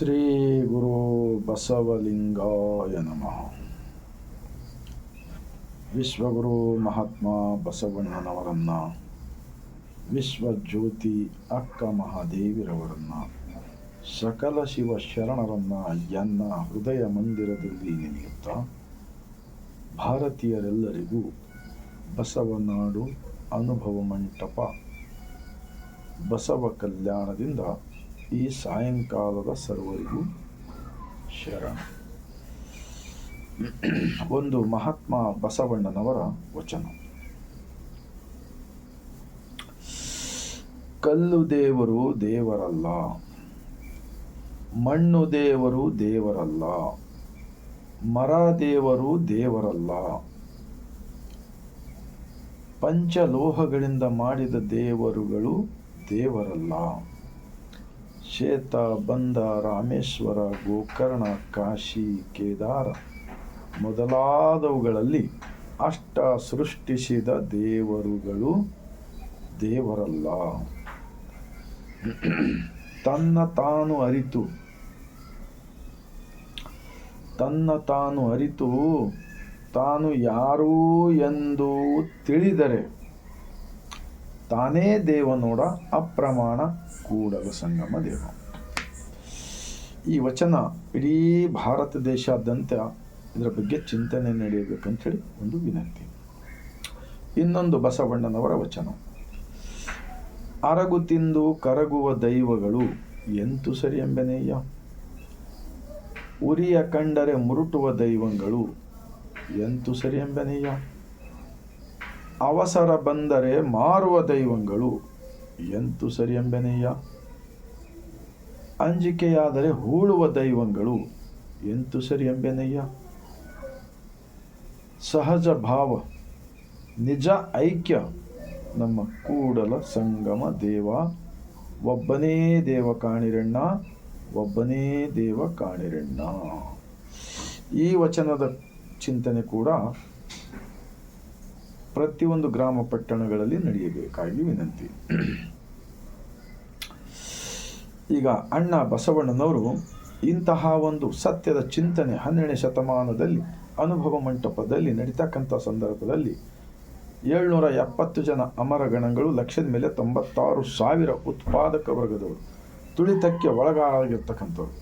ಶ್ರೀ ಗುರು ಬಸವಲಿಂಗಾಯ ನಮಃ. ವಿಶ್ವಗುರು ಮಹಾತ್ಮ ಬಸವಣ್ಣನವರನ್ನ, ವಿಶ್ವಜ್ಯೋತಿ ಅಕ್ಕ ಮಹಾದೇವಿರವರನ್ನ, ಸಕಲ ಶಿವ ಶರಣರನ್ನ ಎನ್ನ ಹೃದಯ ಮಂದಿರದಲ್ಲಿ ನೆನೆಯುತ್ತಾ, ಭಾರತೀಯರೆಲ್ಲರಿಗೂ ಬಸವನಾಡು ಅನುಭವ ಮಂಟಪ ಬಸವ ಕಲ್ಯಾಣದಿಂದ ಈ ಸಾಯಂಕಾಲದ ಸರ್ವರಿಗೂ ಶರಣ. ಒಂದು ಮಹಾತ್ಮ ಬಸವಣ್ಣನವರ ವಚನ. ಕಲ್ಲು ದೇವರು ದೇವರಲ್ಲ, ಮಣ್ಣು ದೇವರು ದೇವರಲ್ಲ, ಮರ ದೇವರು ದೇವರಲ್ಲ, ಪಂಚಲೋಹಗಳಿಂದ ಮಾಡಿದ ದೇವರುಗಳು ದೇವರಲ್ಲ. ಶೇತ, ಬಂದ, ರಾಮೇಶ್ವರ, ಗೋಕರ್ಣ, ಕಾಶಿ, ಕೇದಾರ ಮೊದಲಾದವುಗಳಲ್ಲಿ ಅಷ್ಟ ಸೃಷ್ಟಿಸಿದ ದೇವರುಗಳು ದೇವರಲ್ಲ. ತನ್ನ ತಾನು ಅರಿತು ತಾನು ಯಾರು ಎಂದು ತಿಳಿದರೆ ತಾನೇ ದೇವನೋಡ ಅಪ್ರಮಾಣ ಕೂಡಲ ಸಂಗಮ ದೇವ. ಈ ವಚನ ಇಡೀ ಭಾರತ ದೇಶಾದ್ಯಂತ ಇದರ ಬಗ್ಗೆ ಚಿಂತನೆ ನಡೆಯಬೇಕಂತೇಳಿ ಒಂದು ವಿನಂತಿ. ಇನ್ನೊಂದು ಬಸವಣ್ಣನವರ ವಚನ. ಅರಗು ತಿಂದು ಕರಗುವ ದೈವಗಳು ಎಂತು ಸರಿ ಎಂಬೆನೆಯ್ಯ, ಉರಿಯ ಕಂಡರೆ ಮುರುಟುವ ದೈವಗಳು ಎಂತು ಸರಿ ಎಂಬೆನೆಯ್ಯ, ಅವಸರ ಬಂದರೆ ಮಾರುವ ದೈವಗಳು ಎಂತು ಸರಿ ಎಂಬೆನೆಯ್ಯ, ಅಂಜಿಕೆಯಾದರೆ ಹೂಳುವ ದೈವಗಳು ಎಂತು ಸರಿ ಎಂಬೆನೆಯ್ಯ, ಸಹಜ ಭಾವ ನಿಜ ಐಕ್ಯ ನಮ್ಮ ಕೂಡಲ ಸಂಗಮ ದೇವ, ಒಬ್ಬನೇ ದೇವ ಕಾಣಿರಣ್ಣ, ಒಬ್ಬನೇ ದೇವ ಕಾಣಿರಣ್ಣ. ಈ ವಚನದ ಚಿಂತನೆ ಕೂಡ ಪ್ರತಿಯೊಂದು ಗ್ರಾಮ ಪಟ್ಟಣಗಳಲ್ಲಿ ನಡೆಯಬೇಕಾಗಿ ವಿನಂತಿ. ಈಗ ಅಣ್ಣ ಬಸವಣ್ಣನವರು ಇಂತಹ ಒಂದು ಸತ್ಯದ ಚಿಂತನೆ 12ನೇ ಶತಮಾನದಲ್ಲಿ ಅನುಭವ ಮಂಟಪದಲ್ಲಿ ನಡೀತಕ್ಕಂಥ ಸಂದರ್ಭದಲ್ಲಿ 770 ಜನ ಅಮರಗಣಗಳು, ಲಕ್ಷದ ಮೇಲೆ 96,000 ಉತ್ಪಾದಕ ವರ್ಗದವರು ತುಳಿತಕ್ಕೆ ಒಳಗಾಗಿರ್ತಕ್ಕಂಥವ್ರು.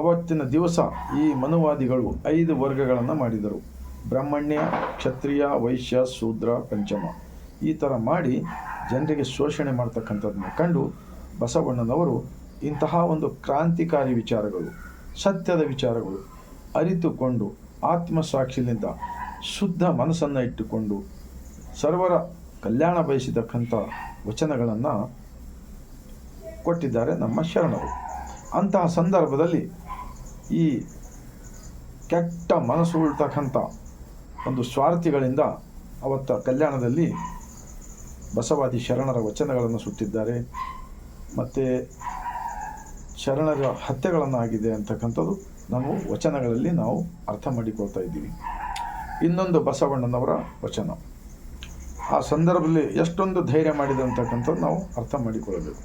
ಅವತ್ತಿನ ದಿವಸ ಈ ಮನುವಾದಿಗಳು 5 ವರ್ಗಗಳನ್ನು ಮಾಡಿದರು. ಬ್ರಾಹ್ಮಣ್ಯ, ಕ್ಷತ್ರಿಯ, ವೈಶ್ಯ, ಶೂದ್ರ, ಪಂಚಮ. ಈ ಥರ ಮಾಡಿ ಜನರಿಗೆ ಶೋಷಣೆ ಮಾಡ್ತಕ್ಕಂಥದ್ದನ್ನು ಕಂಡು ಬಸವಣ್ಣನವರು ಇಂತಹ ಒಂದು ಕ್ರಾಂತಿಕಾರಿ ವಿಚಾರಗಳು, ಸತ್ಯದ ವಿಚಾರಗಳು ಅರಿತುಕೊಂಡು ಆತ್ಮಸಾಕ್ಷಿಯಿಂದ ಶುದ್ಧ ಮನಸ್ಸನ್ನು ಇಟ್ಟುಕೊಂಡು ಸರ್ವರ ಕಲ್ಯಾಣ ಬಯಸಿದಕ್ಕಂಥ ವಚನಗಳನ್ನು ಕೊಟ್ಟಿದ್ದಾರೆ ನಮ್ಮ ಶರಣರು. ಅಂತಹ ಸಂದರ್ಭದಲ್ಲಿ ಈ ಕೆಟ್ಟ ಮನಸ್ಸು ಉಳ್ತಕ್ಕಂಥ ಒಂದು ಸ್ವಾರ್ಥಿಗಳಿಂದ ಅವತ್ತ ಕಲ್ಯಾಣದಲ್ಲಿ ಬಸವಾದಿ ಶರಣರ ವಚನಗಳನ್ನು ಸುಟ್ಟಿದ್ದಾರೆ. ಮತ್ತು ಶರಣರ ಹತ್ಯೆಗಳನ್ನು ಆಗಿದೆ ಅಂತಕ್ಕಂಥದ್ದು ನಾವು ವಚನಗಳಲ್ಲಿ ನಾವು ಅರ್ಥ ಮಾಡಿಕೊಳ್ತಾ ಇದ್ದೀವಿ. ಇನ್ನೊಂದು ಬಸವಣ್ಣನವರ ವಚನ. ಆ ಸಂದರ್ಭದಲ್ಲಿ ಎಷ್ಟೊಂದು ಧೈರ್ಯ ಮಾಡಿದೆ ಅಂತಕ್ಕಂಥದ್ದು ನಾವು ಅರ್ಥ ಮಾಡಿಕೊಳ್ಳಬೇಕು.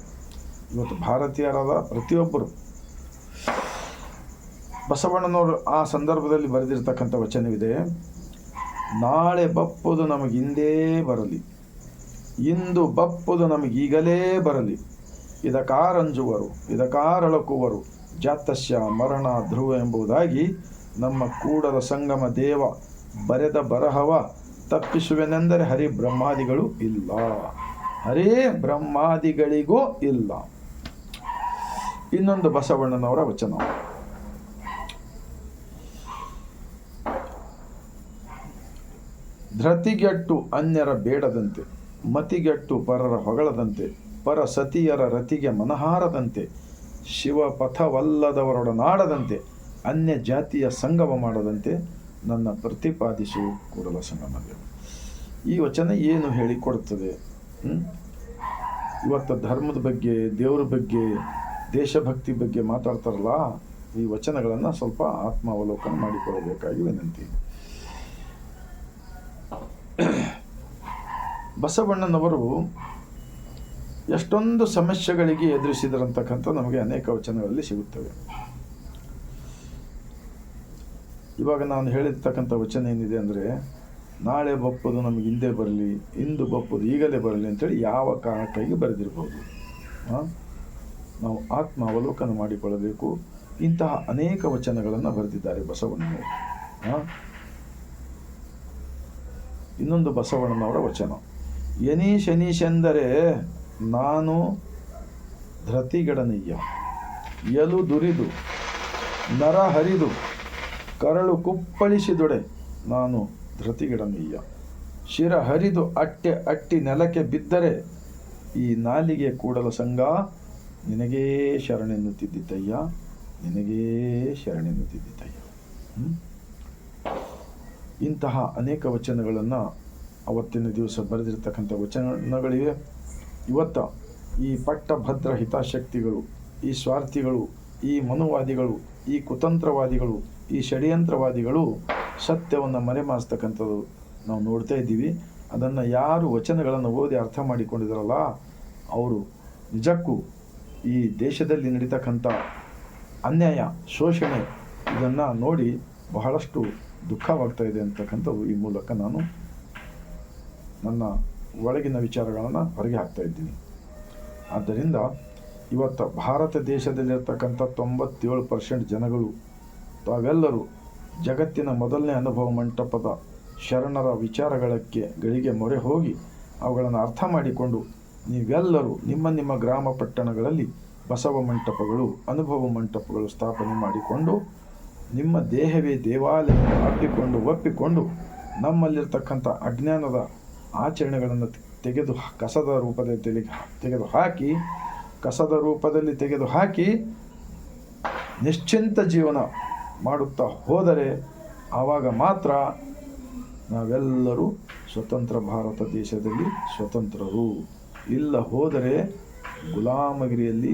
ಇವತ್ತು ಭಾರತೀಯರಾದ ಪ್ರತಿಯೊಬ್ಬರು ಬಸವಣ್ಣನವರು ಆ ಸಂದರ್ಭದಲ್ಲಿ ಬರೆದಿರ್ತಕ್ಕಂಥ ವಚನವಿದೆ. ನಾಳೆ ಬಪ್ಪುದು ನಮಗಿಂದೇ ಬರಲಿ, ಇಂದು ಬಪ್ಪುದು ನಮಗೀಗಲೇ ಬರಲಿ, ಇದಕಾರಂಜುವರು ಇದಕಾರಳಕುವರು, ಜಾತಸ್ಯ ಮರಣ ಧ್ರುವ ಎಂಬುದಾಗಿ ನಮ್ಮ ಕೂಡಲ ಸಂಗಮ ದೇವ ಬರೆದ ಬರಹವ ತಪ್ಪಿಸುವೆನೆಂದರೆ ಹರಿ ಬ್ರಹ್ಮಾದಿಗಳು ಇಲ್ಲ, ಹರೇ ಬ್ರಹ್ಮಾದಿಗಳಿಗೂ ಇಲ್ಲ. ಇನ್ನೊಂದು ಬಸವಣ್ಣನವರ ವಚನ. ಧೃತಿಗೆಟ್ಟು ಅನ್ಯರ ಬೇಡದಂತೆ, ಮತಿಗೆಟ್ಟು ಪರರ ಹೊಗಳದಂತೆ, ಪರ ಸತಿಯರ ರತಿಗೆ ಮನಹಾರದಂತೆ, ಶಿವ ಪಥವಲ್ಲದವರೊಡನಾಡದಂತೆ, ಅನ್ಯ ಜಾತಿಯ ಸಂಗಮ ಮಾಡದಂತೆ ನನ್ನ ಪ್ರತಿಪಾದಿಸು ಕೂಡಲ ಸಂಗಮ ದೇವ. ಈ ವಚನ ಏನು ಹೇಳಿಕೊಡುತ್ತದೆ? ಇವತ್ತು ಧರ್ಮದ ಬಗ್ಗೆ, ದೇವರ ಬಗ್ಗೆ, ದೇಶಭಕ್ತಿ ಬಗ್ಗೆ ಮಾತಾಡ್ತಾರಲ್ಲ, ಈ ವಚನಗಳನ್ನು ಸ್ವಲ್ಪ ಆತ್ಮಾವಲೋಕನ ಮಾಡಿಕೊಳ್ಳಬೇಕಾಗಿ ವಿನಂತಿ. ಬಸವಣ್ಣನವರು ಎಷ್ಟೊಂದು ಸಮಸ್ಯೆಗಳಿಗೆ ಎದುರಿಸಿದರಂತಕ್ಕಂಥ ನಮಗೆ ಅನೇಕ ವಚನಗಳಲ್ಲಿ ಸಿಗುತ್ತವೆ. ಇವಾಗ ನಾನು ಹೇಳಿರ್ತಕ್ಕಂಥ ವಚನ ಏನಿದೆ ಅಂದರೆ, ನಾಳೆ ಬಪ್ಪದು ನಮಗೆ ಹಿಂದೆ ಬರಲಿ, ಇಂದು ಬಪ್ಪದು ಈಗಲೇ ಬರಲಿ ಅಂತೇಳಿ ಯಾವ ಕಾರಣಕ್ಕಾಗಿ ಬರೆದಿರ್ಬೋದು. ನಾವು ಆತ್ಮ ಅವಲೋಕನ ಮಾಡಿಕೊಳ್ಳಬೇಕು. ಇಂತಹ ಅನೇಕ ವಚನಗಳನ್ನು ಬರೆದಿದ್ದಾರೆ ಬಸವಣ್ಣನವರು. ಇನ್ನೊಂದು ಬಸವಣ್ಣನವರ ವಚನ, ಎನೀಶೆಂದರೆ ನಾನು ಧೃತಿಗಡನಯ್ಯ, ಎಲು ದುರಿದು ನರ ಹರಿದು ಕರಳು ಕುಪ್ಪಳಿಸಿದೊಡೆ ನಾನು ಧೃತಿಗಡನಯ್ಯ, ಶಿರ ಹರಿದು ಅಟ್ಟಿ ನೆಲಕ್ಕೆ ಬಿದ್ದರೆ ಈ ನಾಲಿಗೆ ಕೂಡಲ ಸಂಗ ನಿನಗೇ ಶರಣೆನ್ನುತ್ತಿದ್ದಿತಯ್ಯ, ನಿನಗೇ ಶರಣೆನ್ನುತ್ತಿದ್ದಿತಯ್ಯ. ಇಂತಹ ಅನೇಕ ವಚನಗಳನ್ನು ಅವತ್ತಿನ ದಿವಸ ಬರೆದಿರ್ತಕ್ಕಂಥ ವಚನಗಳಿವೆ. ಇವತ್ತು ಈ ಪಟ್ಟಭದ್ರ ಹಿತಾಸಕ್ತಿಗಳು, ಈ ಸ್ವಾರ್ಥಿಗಳು, ಈ ಮನುವಾದಿಗಳು, ಈ ಕುತಂತ್ರವಾದಿಗಳು, ಈ ಷಡ್ಯಂತ್ರವಾದಿಗಳು ಸತ್ಯವನ್ನು ಮರೆಮಾಸ್ತಕ್ಕಂಥದ್ದು ನಾವು ನೋಡ್ತಾ ಇದ್ದೀವಿ. ಅದನ್ನು ಯಾರು ವಚನಗಳನ್ನು ಓದಿ ಅರ್ಥ ಮಾಡಿಕೊಂಡಿದ್ದಾರಲ್ಲ, ಅವರು ನಿಜಕ್ಕೂ ಈ ದೇಶದಲ್ಲಿ ನಡೀತಕ್ಕಂಥ ಅನ್ಯಾಯ, ಶೋಷಣೆ ಇದನ್ನು ನೋಡಿ ಬಹಳಷ್ಟು ದುಃಖವಾಗ್ತಾ ಇದೆ ಅಂತಕ್ಕಂಥವು ಈ ಮೂಲಕ ನಾನು ನನ್ನ ಒಳಗಿನ ವಿಚಾರಗಳನ್ನು ಹೊರಗೆ ಹಾಕ್ತಾ ಇದ್ದೀನಿ. ಆದ್ದರಿಂದ ಇವತ್ತು ಭಾರತ ದೇಶದಲ್ಲಿರ್ತಕ್ಕಂಥ 97% ಜನಗಳು ತಾವೆಲ್ಲರೂ ಜಗತ್ತಿನ ಮೊದಲನೇ ಅನುಭವ ಮಂಟಪದ ಶರಣರ ವಿಚಾರಗಳಿಗೆ ಮೊರೆ ಹೋಗಿ ಅವುಗಳನ್ನು ಅರ್ಥ ಮಾಡಿಕೊಂಡು ನೀವೆಲ್ಲರೂ ನಿಮ್ಮ ನಿಮ್ಮ ಗ್ರಾಮ ಪಟ್ಟಣಗಳಲ್ಲಿ ಬಸವ ಮಂಟಪಗಳು, ಅನುಭವ ಮಂಟಪಗಳು ಸ್ಥಾಪನೆ ಮಾಡಿಕೊಂಡು ನಿಮ್ಮ ದೇಹವೇ ದೇವಾಲಯ ಒಪ್ಪಿಕೊಂಡು ನಮ್ಮಲ್ಲಿರ್ತಕ್ಕಂಥ ಅಜ್ಞಾನದ ಆಚರಣೆಗಳನ್ನು ಕಸದ ರೂಪದಲ್ಲಿ ತೆಗೆದು ಹಾಕಿ ನಿಶ್ಚಿಂತ ಜೀವನ ಮಾಡುತ್ತಾ ಹೋದರೆ ಆವಾಗ ಮಾತ್ರ ನಾವೆಲ್ಲರೂ ಸ್ವತಂತ್ರ ಭಾರತ ದೇಶದಲ್ಲಿ ಸ್ವತಂತ್ರರು. ಇಲ್ಲ ಹೋದರೆ ಗುಲಾಮಗಿರಿಯಲ್ಲಿ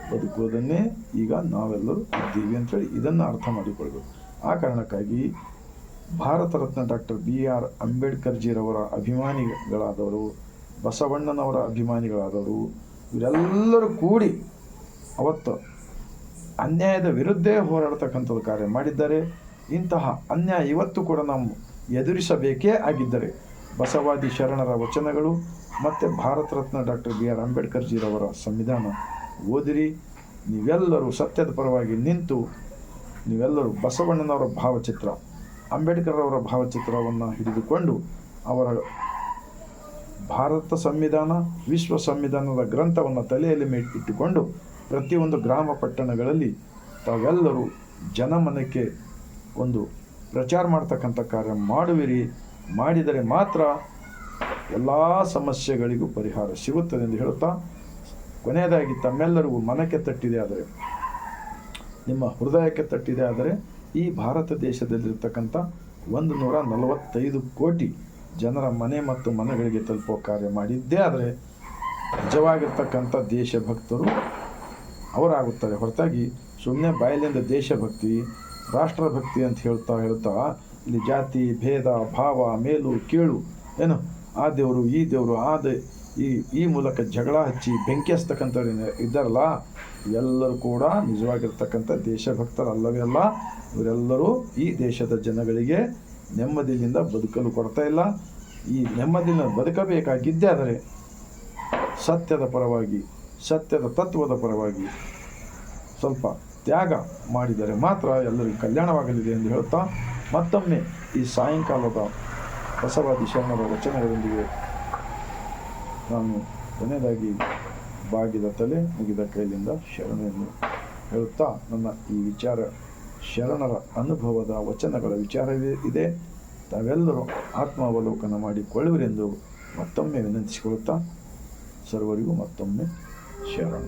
ಬದುಕುವುದನ್ನೇ ಈಗ ನಾವೆಲ್ಲರೂ ಇದ್ದೀವಿ ಅಂತೇಳಿ ಇದನ್ನು ಅರ್ಥ ಮಾಡಿಕೊಳ್ಬೇಕು. ಆ ಕಾರಣಕ್ಕಾಗಿ ಭಾರತ ರತ್ನ ಡಾಕ್ಟರ್ BR ಅಂಬೇಡ್ಕರ್ಜಿರವರ ಅಭಿಮಾನಿಗಳಾದವರು, ಬಸವಣ್ಣನವರ ಅಭಿಮಾನಿಗಳಾದವರು, ಇವರೆಲ್ಲರೂ ಕೂಡಿ ಅವತ್ತು ಅನ್ಯಾಯದ ವಿರುದ್ಧ ಹೋರಾಡ್ತಕ್ಕಂಥದ್ದು ಕಾರ್ಯ ಮಾಡಿದ್ದಾರೆ. ಇಂತಹ ಅನ್ಯಾಯ ಇವತ್ತು ಕೂಡ ನಾವು ಎದುರಿಸಬೇಕೇ ಆಗಿದ್ದರೆ ಬಸವಾದಿ ಶರಣರ ವಚನಗಳು ಮತ್ತು ಭಾರತ ರತ್ನ ಡಾಕ್ಟರ್ BR ಅಂಬೇಡ್ಕರ್ಜಿರವರ ಸಂವಿಧಾನ ಓದಿರಿ. ನೀವೆಲ್ಲರೂ ಸತ್ಯದ ಪರವಾಗಿ ನಿಂತು ನೀವೆಲ್ಲರೂ ಬಸವಣ್ಣನವರ ಭಾವಚಿತ್ರ, ಅಂಬೇಡ್ಕರ್ ಅವರ ಭಾವಚಿತ್ರವನ್ನು ಹಿಡಿದುಕೊಂಡು ಅವರ ಭಾರತ ಸಂವಿಧಾನ, ವಿಶ್ವ ಸಂವಿಧಾನದ ಗ್ರಂಥವನ್ನು ತಲೆಯಲ್ಲಿ ಇಟ್ಟುಕೊಂಡು ಪ್ರತಿಯೊಂದು ಗ್ರಾಮ ಪಟ್ಟಣಗಳಲ್ಲಿ ತಾವೆಲ್ಲರೂ ಜನಮನಕ್ಕೆ ಒಂದು ಪ್ರಚಾರ ಮಾಡ್ತಕ್ಕಂಥ ಕಾರ್ಯ ಮಾಡುವಿರಿ. ಮಾಡಿದರೆ ಮಾತ್ರ ಎಲ್ಲ ಸಮಸ್ಯೆಗಳಿಗೂ ಪರಿಹಾರ ಸಿಗುತ್ತದೆ ಎಂದು ಹೇಳುತ್ತಾ, ಕೊನೆಯದಾಗಿ ತಮ್ಮೆಲ್ಲರಿಗೂ ಮನಕ್ಕೆ ತಟ್ಟಿದೆ ಆದರೆ, ನಿಮ್ಮ ಹೃದಯಕ್ಕೆ ತಟ್ಟಿದೆ ಆದರೆ, ಈ ಭಾರತ ದೇಶದಲ್ಲಿರ್ತಕ್ಕಂಥ 145 ಕೋಟಿ ಜನರ ಮನೆ ಮತ್ತು ಮನೆಗಳಿಗೆ ತಲುಪುವ ಕಾರ್ಯ ಮಾಡಿದ್ದೇ ಆದರೆ ನಿಜವಾಗಿರ್ತಕ್ಕಂಥ ದೇಶಭಕ್ತರು ಅವರಾಗುತ್ತಾರೆ. ಹೊರತಾಗಿ ಸುಮ್ಮನೆ ಬಾಯಲಿಂದ ದೇಶಭಕ್ತಿ, ರಾಷ್ಟ್ರಭಕ್ತಿ ಅಂತ ಹೇಳ್ತಾ ಇಲ್ಲಿ ಜಾತಿ ಭೇದ ಭಾವ, ಮೇಲು ಕೀಳು, ಏನು ಆ ದೇವರು ಈ ದೇವರು ಈ ಮೂಲಕ ಜಗಳ ಹಚ್ಚಿ ಬೆಂಕಿ ಹಚ್ಚತಕ್ಕಂಥವ್ರು ಇದ್ದಾರಲ್ಲ, ಎಲ್ಲರೂ ಕೂಡ ನಿಜವಾಗಿರ್ತಕ್ಕಂಥ ದೇಶಭಕ್ತರಲ್ಲವೇ ಅಲ್ಲ. ಇವರೆಲ್ಲರೂ ಈ ದೇಶದ ಜನಗಳಿಗೆ ನೆಮ್ಮದಿಯಿಂದ ಬದುಕಲು ಕೊಡ್ತಾ ಇಲ್ಲ. ಈ ನೆಮ್ಮದಿಯಿಂದ ಬದುಕಬೇಕಾಗಿದ್ದೇ ಆದರೆ ಸತ್ಯದ ಪರವಾಗಿ, ಸತ್ಯದ ತತ್ವದ ಪರವಾಗಿ ಸ್ವಲ್ಪ ತ್ಯಾಗ ಮಾಡಿದರೆ ಮಾತ್ರ ಎಲ್ಲರಿಗೂ ಕಲ್ಯಾಣವಾಗಲಿದೆ ಎಂದು ಹೇಳುತ್ತಾ, ಮತ್ತೊಮ್ಮೆ ಈ ಸಾಯಂಕಾಲದ ಬಸವಾದಿ ಶರಣರ ವಚನಗಳೊಂದಿಗೆ ನಾನು ಕೊನೆಯದಾಗಿ ಬಾಗಿದ ತಲೆ ಮುಗಿದ ಕೈಲಿಂದ ಶರಣೆಯನ್ನು ಹೇಳುತ್ತಾ, ನನ್ನ ಈ ವಿಚಾರ ಶರಣರ ಅನುಭವದ ವಚನಗಳ ವಿಚಾರವೇ ಇದೆ. ತಾವೆಲ್ಲರೂ ಆತ್ಮಾವಲೋಕನ ಮಾಡಿಕೊಳ್ಳುವಿರೆಂದು ಮತ್ತೊಮ್ಮೆ ವಿನಂತಿಸಿಕೊಳ್ಳುತ್ತಾ, ಸರ್ವರಿಗೂ ಮತ್ತೊಮ್ಮೆ ಶರಣ.